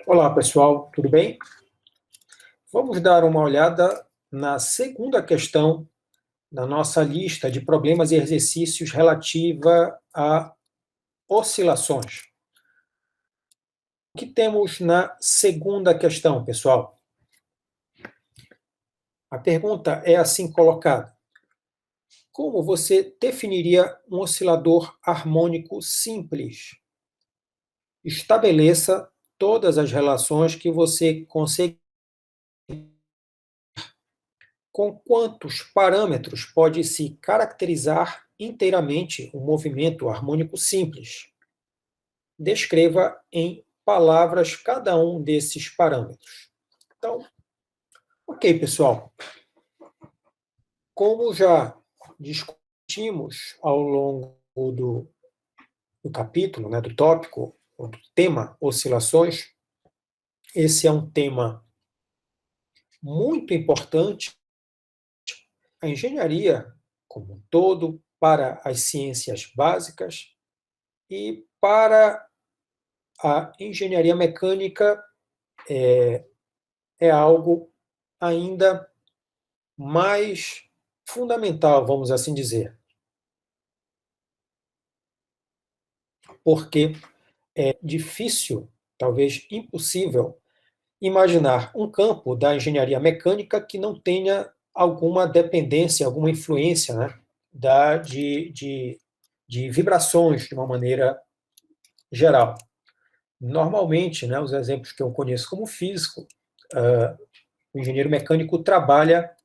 Olá, pessoal, tudo bem? Vamos dar uma olhada na segunda questão da nossa lista de problemas e exercícios relativa a oscilações. O que temos na segunda questão, pessoal? A pergunta é assim colocada: como você definiria um oscilador harmônico simples? Estabeleça todas as relações que você consegue. Com quantos parâmetros pode-se caracterizar inteiramente um movimento harmônico simples? Descreva em palavras cada um desses parâmetros. Então, ok, pessoal. Como já discutimos ao longo do capítulo, do tópico, ou do tema oscilações, esse é um tema muito importante. A engenharia, como um todo, para as ciências básicas e para a engenharia mecânica é algo ainda mais fundamental, vamos assim dizer, porque é difícil, talvez impossível, imaginar um campo da engenharia mecânica que não tenha alguma dependência, alguma influência, de vibrações de uma maneira geral. Normalmente, os exemplos que eu conheço como físico, o engenheiro mecânico trabalha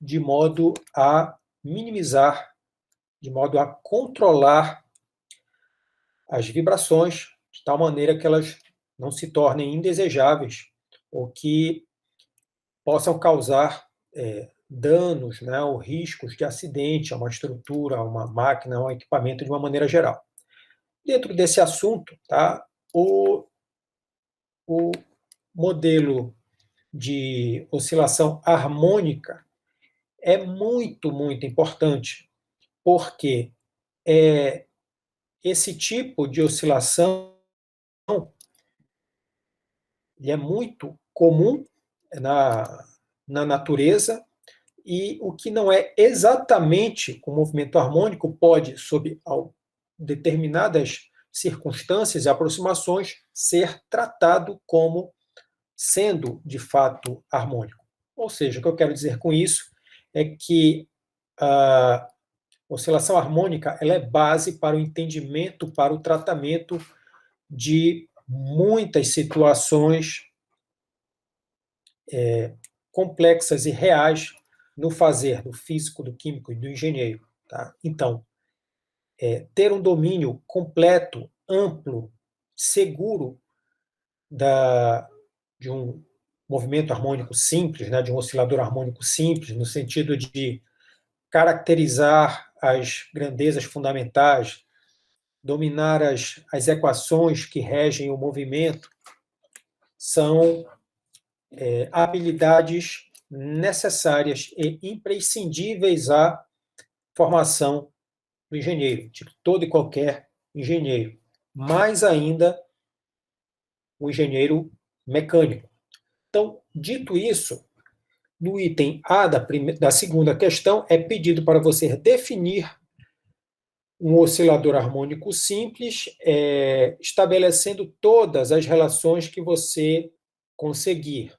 de modo a minimizar, de modo a controlar as vibrações, de tal maneira que elas não se tornem indesejáveis ou que possam causar danos, ou riscos de acidente a uma estrutura, a uma máquina, a um equipamento de uma maneira geral. Dentro desse assunto, o modelo de oscilação harmônica é muito, muito importante, porque esse tipo de oscilação é muito comum na natureza, e o que não é exatamente o movimento harmônico pode, sob determinadas circunstâncias e aproximações, ser tratado como sendo, de fato, harmônico. Ou seja, o que eu quero dizer com isso é que a oscilação harmônica ela é base para o entendimento, para o tratamento de muitas situações complexas e reais no fazer do físico, do químico e do engenheiro. Tá? Então, ter um domínio completo, amplo, seguro de um movimento harmônico simples, de um oscilador harmônico simples, no sentido de caracterizar as grandezas fundamentais, dominar as equações que regem o movimento, são habilidades necessárias e imprescindíveis à formação do engenheiro, de todo e qualquer engenheiro. Mais ainda, o engenheiro mecânico. Então, dito isso, no item A da segunda questão, é pedido para você definir um oscilador harmônico simples, estabelecendo todas as relações que você conseguir.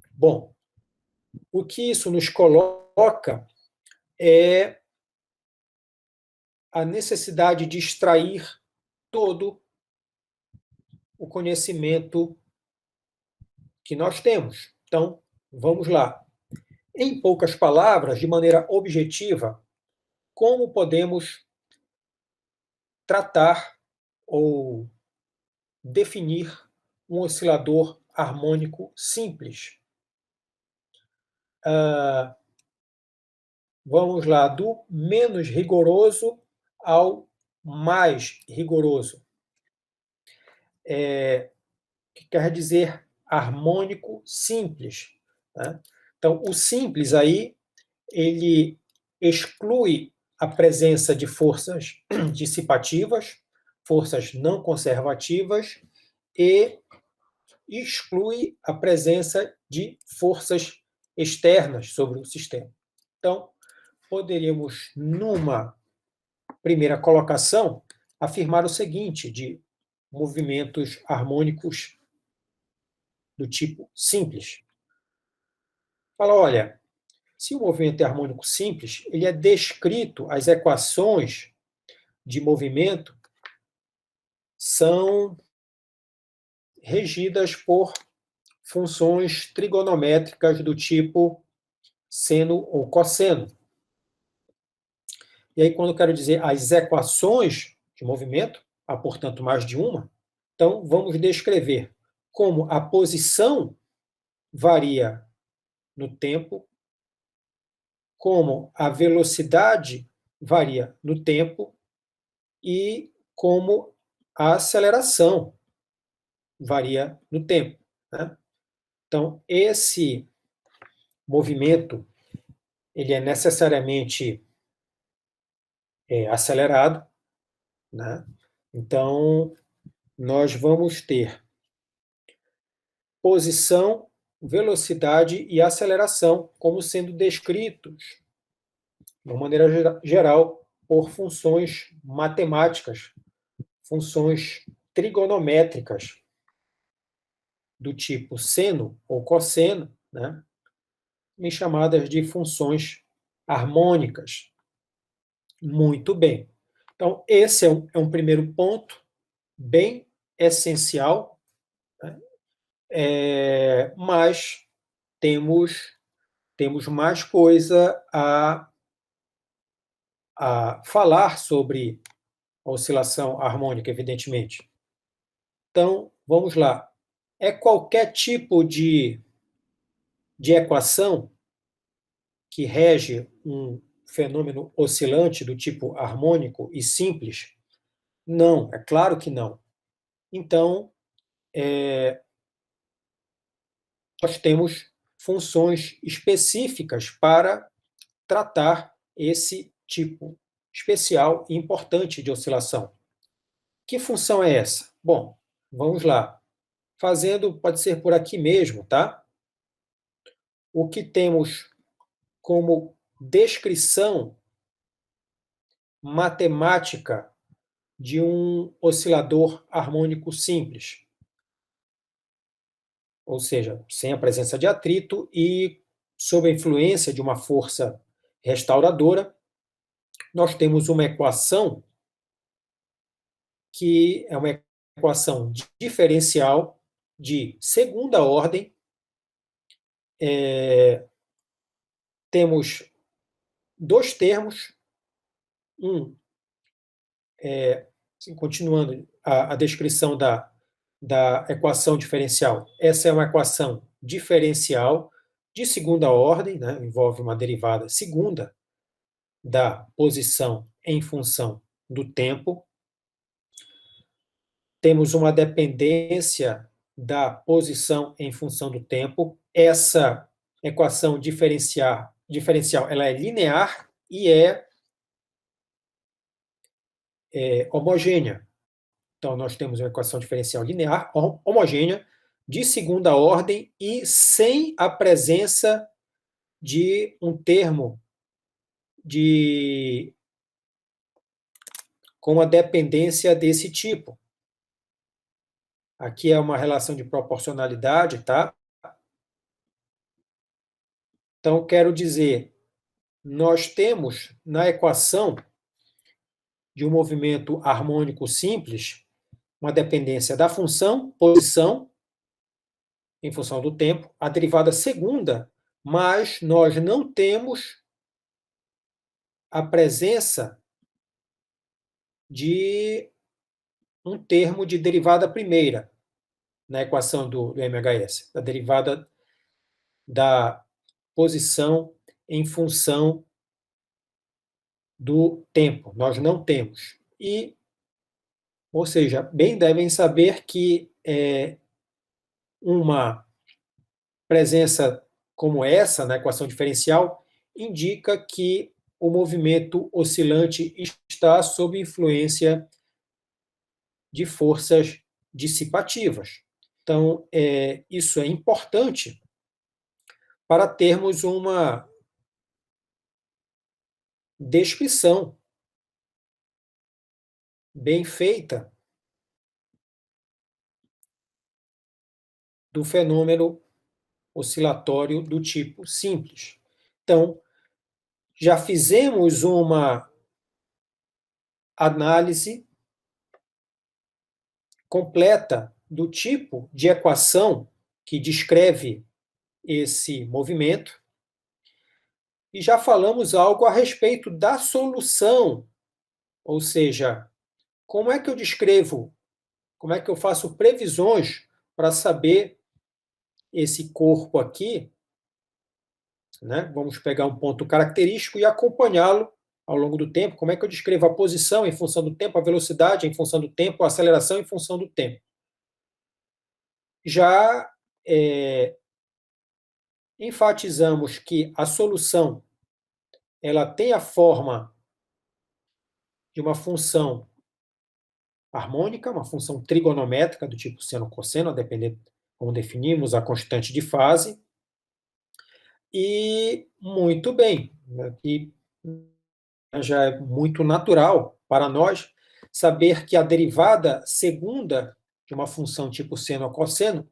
Bom, o que isso nos coloca é a necessidade de extrair todo o conhecimento que nós temos. Então, vamos lá. Em poucas palavras, de maneira objetiva, como podemos tratar ou definir um oscilador harmônico simples? Vamos lá, do menos rigoroso ao mais rigoroso. Que quer dizer harmônico simples. Né? Então, o simples aí, ele exclui a presença de forças dissipativas, forças não conservativas, e exclui a presença de forças externas sobre o sistema. Então, poderíamos, numa primeira colocação, afirmar o seguinte, de movimentos harmônicos do tipo simples. Fala, olha, se o movimento é harmônico simples, ele é descrito, as equações de movimento são regidas por funções trigonométricas do tipo seno ou cosseno. E aí, quando eu quero dizer as equações de movimento, há, portanto, mais de uma, então vamos descrever como a posição varia no tempo, como a velocidade varia no tempo e como a aceleração varia no tempo, né? Então, esse movimento ele é necessariamente acelerado, né? Então, nós vamos ter posição, velocidade e aceleração como sendo descritos, de uma maneira geral, por funções matemáticas, funções trigonométricas do tipo seno ou cosseno, né? E chamadas de funções harmônicas. Muito bem. Então, esse é um primeiro ponto bem essencial, né? Mas temos mais coisa a falar sobre a oscilação harmônica, evidentemente. Então, vamos lá. É qualquer tipo de equação que rege um fenômeno oscilante do tipo harmônico e simples? Não, é claro que não. Então, nós temos funções específicas para tratar esse tipo especial e importante de oscilação. Que função é essa? Bom, vamos lá. Fazendo, pode ser por aqui mesmo, tá? O que temos como descrição matemática de um oscilador harmônico simples, ou seja, sem a presença de atrito e sob a influência de uma força restauradora, nós temos uma equação que é uma equação diferencial de segunda ordem. Temos dois termos, assim, continuando a descrição da equação diferencial. Essa é uma equação diferencial de segunda ordem, né? Envolve uma derivada segunda da posição em função do tempo. Temos uma dependência da posição em função do tempo. Essa equação diferencial ela é linear e é homogênea. Então, nós temos uma equação diferencial linear homogênea de segunda ordem e sem a presença de um termo com a dependência desse tipo. Aqui é uma relação de proporcionalidade, tá? Então, quero dizer, nós temos na equação de um movimento harmônico simples uma dependência da função posição em função do tempo, a derivada segunda, mas nós não temos a presença de um termo de derivada primeira na equação do MHS, da derivada da posição em função do tempo. Nós não temos. Ou seja, bem devem saber que uma presença como essa na equação diferencial indica que o movimento oscilante está sob influência de forças dissipativas. Então, isso é importante para termos uma descrição bem feita do fenômeno oscilatório do tipo simples. Então, já fizemos uma análise completa do tipo de equação que descreve esse movimento e já falamos algo a respeito da solução, ou seja, como é que eu descrevo, como é que eu faço previsões para saber esse corpo aqui, né? Vamos pegar um ponto característico e acompanhá-lo ao longo do tempo. Como é que eu descrevo a posição em função do tempo, a velocidade em função do tempo, a aceleração em função do tempo? Já enfatizamos que a solução ela tem a forma de uma função harmônica, uma função trigonométrica do tipo seno-cosseno, a depender de como definimos a constante de fase. E muito bem, aqui já é muito natural para nós saber que a derivada segunda de uma função tipo seno ou cosseno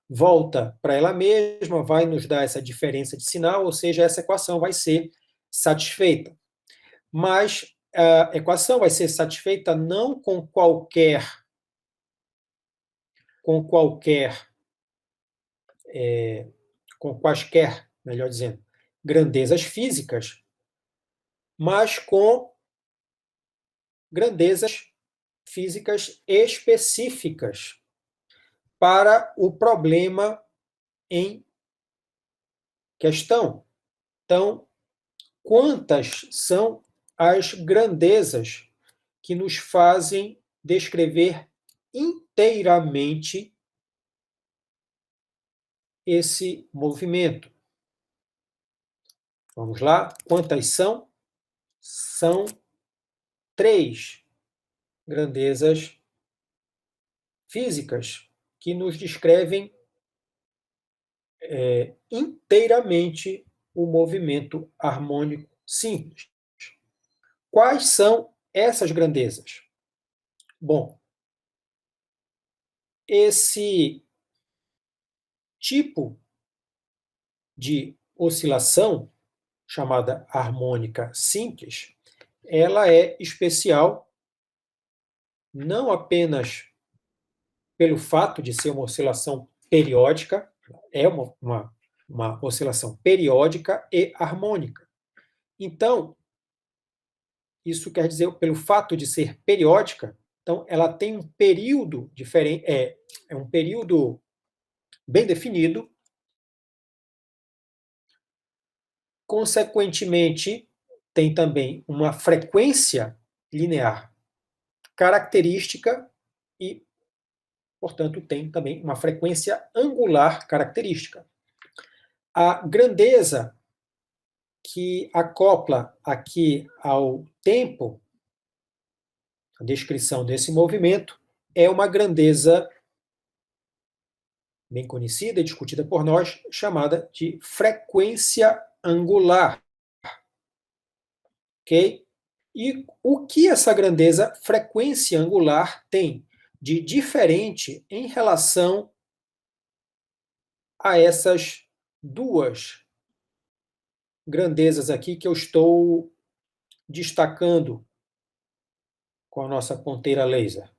volta para ela mesma, vai nos dar essa diferença de sinal, ou seja, essa equação vai ser satisfeita. Mas a equação vai ser satisfeita não com quaisquer, melhor dizendo, grandezas físicas, mas com grandezas físicas específicas para o problema em questão. Então, quantas são as grandezas que nos fazem descrever inteiramente esse movimento? Vamos lá, quantas são? São 3 grandezas físicas que nos descrevem inteiramente o movimento harmônico simples. Quais são essas grandezas? Bom, esse tipo de oscilação, chamada harmônica simples, ela é especial não apenas pelo fato de ser uma oscilação periódica, é uma oscilação periódica e harmônica. Então, isso quer dizer, pelo fato de ser periódica, então ela tem um período diferente, um período bem definido, consequentemente, tem também uma frequência linear característica e, portanto, tem também uma frequência angular característica. A grandeza que acopla aqui ao tempo, a descrição desse movimento, é uma grandeza bem conhecida e discutida por nós, chamada de frequência angular. Ok? E o que essa grandeza frequência angular tem de diferente em relação a essas duas grandezas aqui que eu estou destacando com a nossa ponteira laser?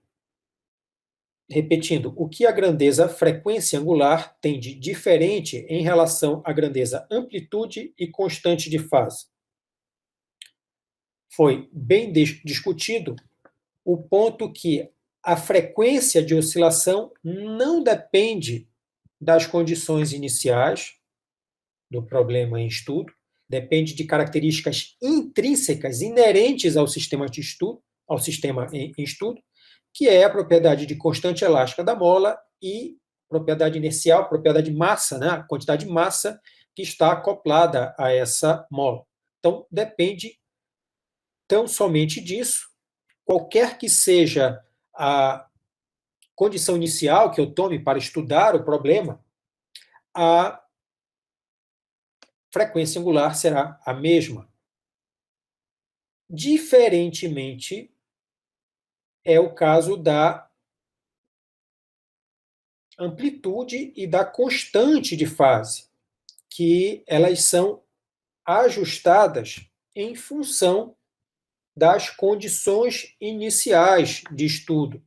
Repetindo, o que a grandeza frequência angular tem de diferente em relação à grandeza amplitude e constante de fase? Foi bem discutido o ponto que a frequência de oscilação não depende das condições iniciais do problema em estudo, depende de características intrínsecas, inerentes ao sistema de estudo, ao sistema em estudo, que é a propriedade de constante elástica da mola e propriedade inercial, propriedade de massa, né, a quantidade de massa que está acoplada a essa mola. Então, depende tão somente disso, qualquer que seja a condição inicial que eu tome para estudar o problema, a frequência angular será a mesma. Diferentemente, é o caso da amplitude e da constante de fase, que elas são ajustadas em função das condições iniciais de estudo.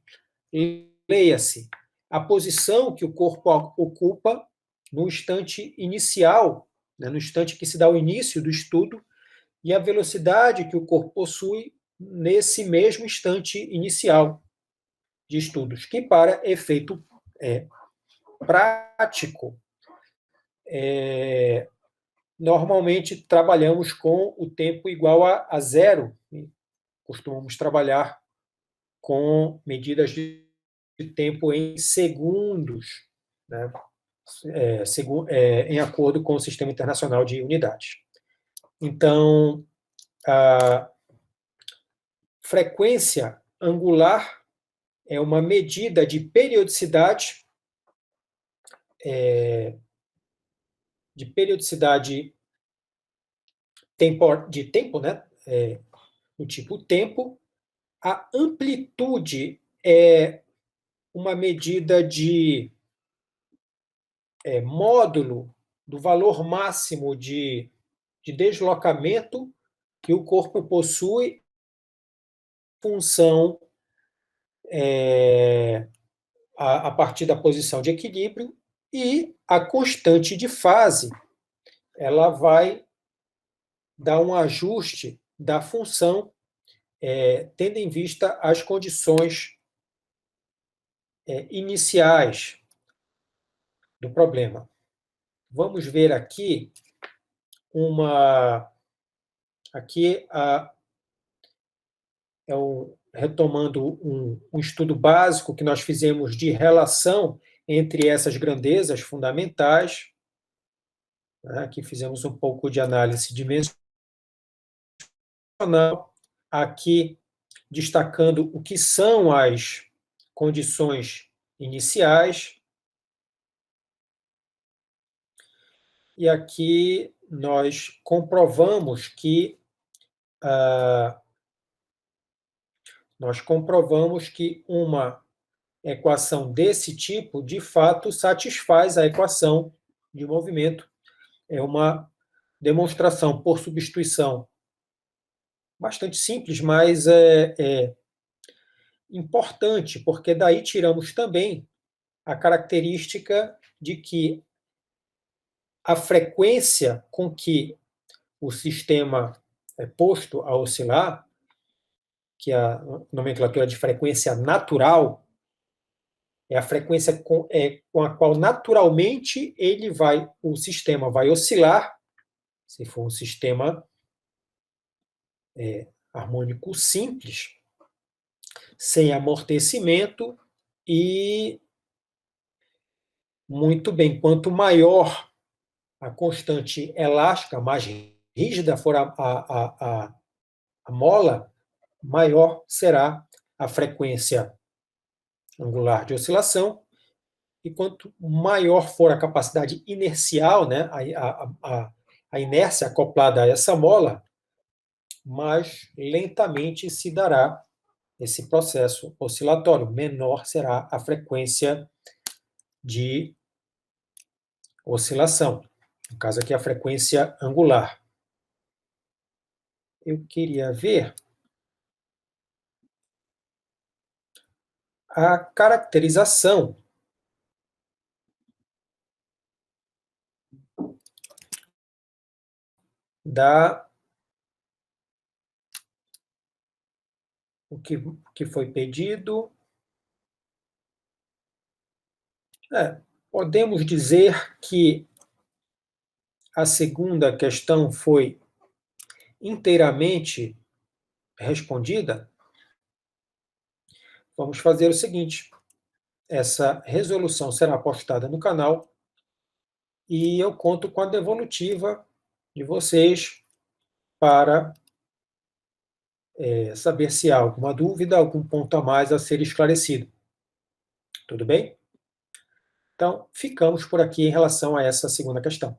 Leia-se, a posição que o corpo ocupa no instante inicial, né, no instante que se dá o início do estudo, e a velocidade que o corpo possui nesse mesmo instante inicial de estudos, que para efeito prático, normalmente trabalhamos com o tempo igual a zero. Costumamos trabalhar com medidas de tempo em segundos, né? Em acordo com o Sistema Internacional de Unidades. Então, a frequência angular é uma medida de periodicidade, de tempo, né? Do tipo tempo. A amplitude é uma medida de módulo do valor máximo de deslocamento que o corpo possui em função a partir da posição de equilíbrio, e a constante de fase ela vai dar um ajuste da função tendo em vista as condições iniciais do problema. Vamos ver aqui retomando um estudo básico que nós fizemos de relação entre essas grandezas fundamentais. Aqui fizemos um pouco de análise dimensional, aqui destacando o que são as condições iniciais. E aqui nós comprovamos que uma equação desse tipo, de fato, satisfaz a equação de movimento. É uma demonstração por substituição bastante simples, mas é importante, porque daí tiramos também a característica de que a frequência com que o sistema é posto a oscilar, que é a nomenclatura de frequência natural, é a frequência com a qual naturalmente o sistema vai oscilar, se for um sistema harmônico simples, sem amortecimento, e muito bem, quanto maior a constante elástica, mais rígida for a mola, maior será a frequência angular de oscilação, e quanto maior for a capacidade inercial, né, a inércia acoplada a essa mola, mais lentamente se dará esse processo oscilatório, menor será a frequência de oscilação. No caso aqui, a frequência angular. Eu queria ver a caracterização o que foi pedido. Podemos dizer que a segunda questão foi inteiramente respondida. Vamos fazer o seguinte: essa resolução será postada no canal e eu conto com a devolutiva de vocês para saber se há alguma dúvida, algum ponto a mais a ser esclarecido. Tudo bem? Então, ficamos por aqui em relação a essa segunda questão.